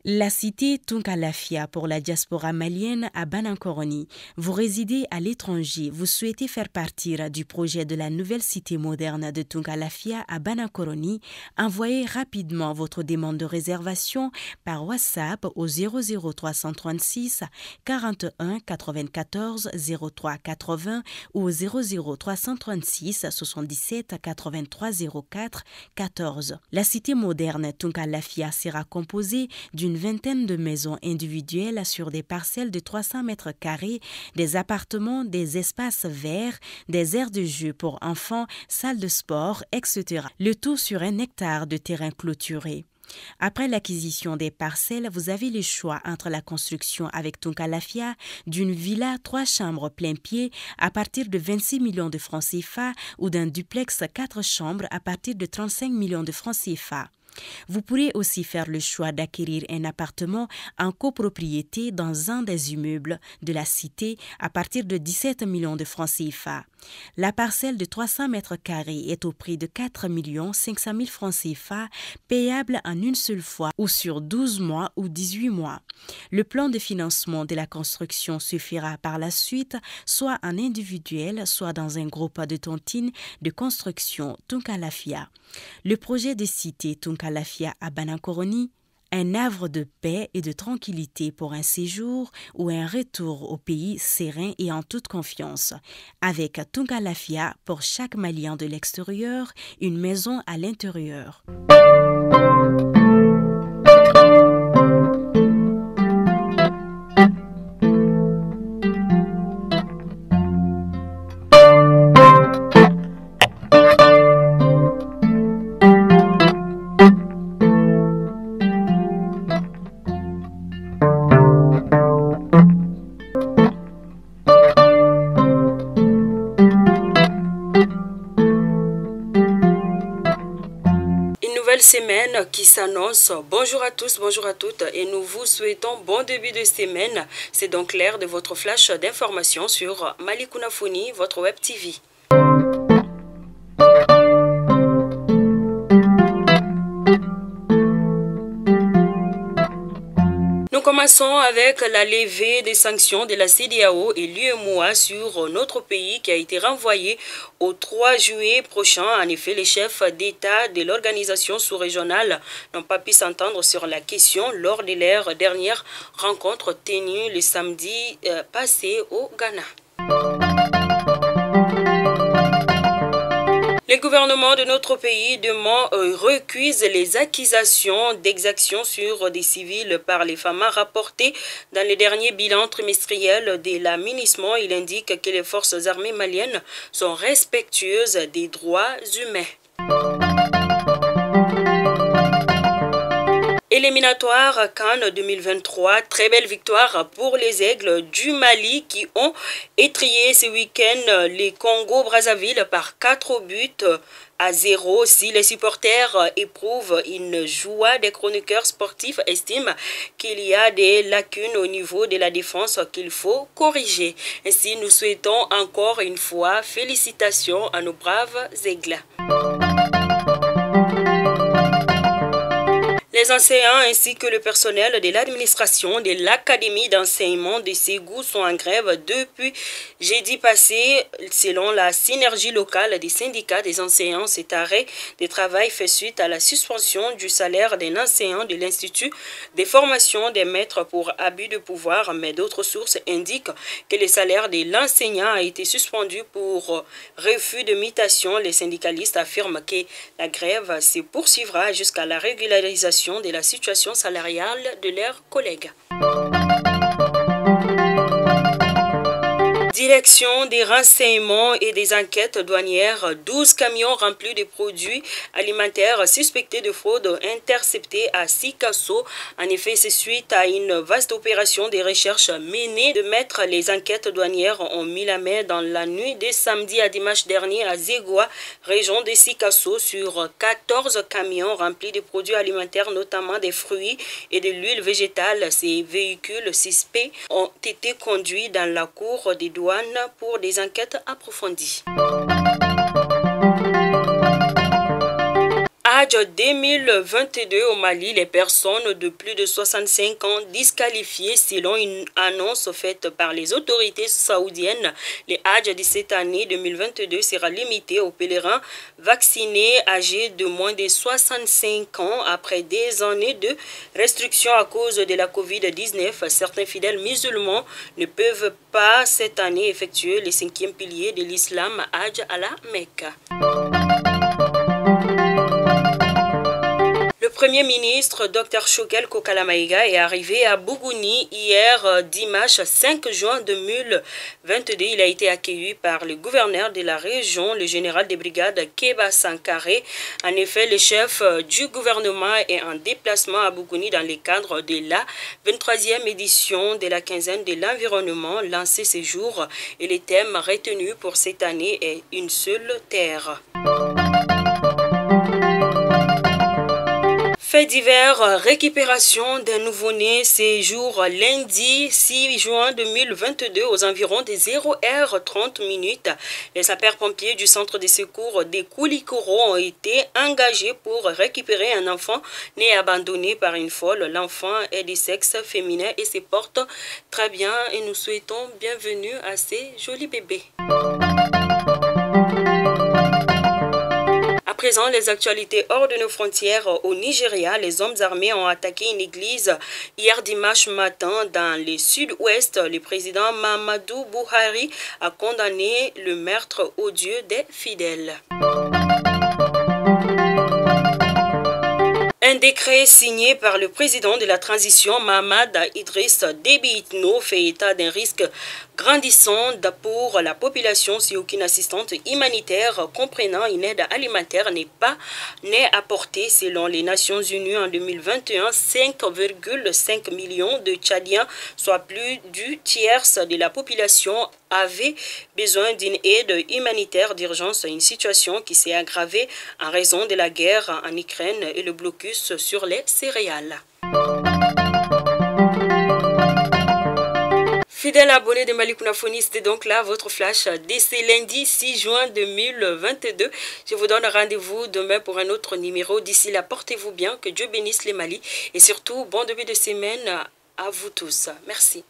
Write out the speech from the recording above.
La cité Tunkalafia pour la diaspora malienne à Banankoroni. Vous résidez à l'étranger, vous souhaitez faire partir du projet de la nouvelle cité moderne de Tunkalafia à Banankoroni. Envoyez rapidement votre demande de réservation par WhatsApp au 00336 41 94 03 80 ou au 00336 77 83 04 14. La cité moderne Tunkalafia sera composée d'une vingtaine de maisons individuelles sur des parcelles de 300 mètres carrés, des appartements, des espaces verts, des aires de jeu pour enfants, salles de sport, etc. Le tout sur 1 hectare de terrain clôturé. Après l'acquisition des parcelles, vous avez le choix entre la construction avec Tunkalafia d'une villa 3 chambres plein pied à partir de 26 millions de francs CFA ou d'un duplex 4 chambres à partir de 35 millions de francs CFA. Vous pourrez aussi faire le choix d'acquérir un appartement en copropriété dans un des immeubles de la cité à partir de 17 millions de francs CFA. La parcelle de 300 mètres carrés est au prix de 4 500 000 francs CFA, payable en une seule fois ou sur 12 mois ou 18 mois. Le plan de financement de la construction se fera par la suite, soit en individuel, soit dans un groupe de tontines de construction Tunkalafia. Le projet de cité Tunkalafia à Banankoroni, un havre de paix et de tranquillité pour un séjour ou un retour au pays serein et en toute confiance. Avec Tunkalafia, pour chaque Malien de l'extérieur, une maison à l'intérieur. Semaine qui s'annonce. Bonjour à tous, bonjour à toutes et nous vous souhaitons bon début de semaine. C'est donc l'heure de votre flash d'information sur Malikounda Foni, votre web TV. Nous commençons avec la levée des sanctions de la CEDEAO et l'UEMOA sur notre pays qui a été renvoyé au 3 juillet prochain. En effet, les chefs d'État de l'organisation sous-régionale n'ont pas pu s'entendre sur la question lors de leur dernière rencontre tenue le samedi passé au Ghana. Le gouvernement de notre pays recuse les accusations d'exaction sur des civils par les FAMA rapportées dans le dernier bilan trimestriel de l'aménagement. Il indique que les forces armées maliennes sont respectueuses des droits humains. Éliminatoire Cannes 2023, très belle victoire pour les Aigles du Mali qui ont étrillé ce week-end les Congo-Brazzaville par 4-0. Si les supporters éprouvent une joie, des chroniqueurs sportifs estiment qu'il y a des lacunes au niveau de la défense qu'il faut corriger. Ainsi, nous souhaitons encore une fois félicitations à nos braves Aigles. Les enseignants ainsi que le personnel de l'administration de l'Académie d'enseignement de Ségou sont en grève depuis jeudi passé. Selon la synergie locale des syndicats des enseignants, cet arrêt de travail fait suite à la suspension du salaire d'un enseignant de l'Institut des formations des maîtres pour abus de pouvoir, mais d'autres sources indiquent que le salaire de l'enseignant a été suspendu pour refus de mutation. Les syndicalistes affirment que la grève se poursuivra jusqu'à la régularisation de la situation salariale de leurs collègues. Direction des renseignements et des enquêtes douanières, 12 camions remplis de produits alimentaires suspectés de fraude interceptés à Sikasso. En effet, c'est suite à une vaste opération de recherche menée de maître. Les enquêtes douanières ont mis la main dans la nuit de samedi à dimanche dernier à Zégoua, région de Sikasso, sur 14 camions remplis de produits alimentaires, notamment des fruits et de l'huile végétale. Ces véhicules suspects ont été conduits dans la cour des douanes pour des enquêtes approfondies. À Hajj 2022 au Mali, les personnes de plus de 65 ans disqualifiées selon une annonce faite par les autorités saoudiennes. Le Hajj de cette année 2022 sera limité aux pèlerins vaccinés âgés de moins de 65 ans après des années de restrictions à cause de la Covid-19. Certains fidèles musulmans ne peuvent pas cette année effectuer le 5e pilier de l'islam, Hajj à la Mecque. Le Premier ministre Dr Choguel Kokalamaïga est arrivé à Bougouni hier dimanche 5 juin 2022. Il a été accueilli par le gouverneur de la région, le général de brigade Keba Sankaré. En effet, le chef du gouvernement est en déplacement à Bougouni dans le cadre de la 23e édition de la quinzaine de l'environnement lancée ce jour. Et le thème retenu pour cette année est Une seule terre. Fait divers, récupération d'un nouveau-né, séjour lundi 6 juin 2022 aux environs des 0h30. Les sapeurs-pompiers du centre de secours des Koulikoro ont été engagés pour récupérer un enfant né abandonné par une folle. L'enfant est de sexe féminin et se porte très bien et nous souhaitons bienvenue à ces jolis bébés. À présent, les actualités hors de nos frontières au Nigeria, les hommes armés ont attaqué une église hier dimanche matin dans le sud-ouest. Le président Mahamadou Buhari a condamné le meurtre odieux des fidèles. Un décret signé par le président de la transition, Mahamad Idriss Déby Itno, fait état d'un risque grandissant pour la population si aucune assistance humanitaire comprenant une aide alimentaire n'est apportée. Selon les Nations Unies en 2021, 5,5 millions de Tchadiens, soit plus du tiers de la population, avaient besoin d'une aide humanitaire d'urgence, une situation qui s'est aggravée en raison de la guerre en Ukraine et le blocus sur les céréales. Fidèle abonné de Malikounafoni, c'était donc là votre flash dès ce lundi 6 juin 2022. Je vous donne rendez-vous demain pour un autre numéro. D'ici là, portez-vous bien, que Dieu bénisse les Mali et surtout, bon début de semaine à vous tous. Merci.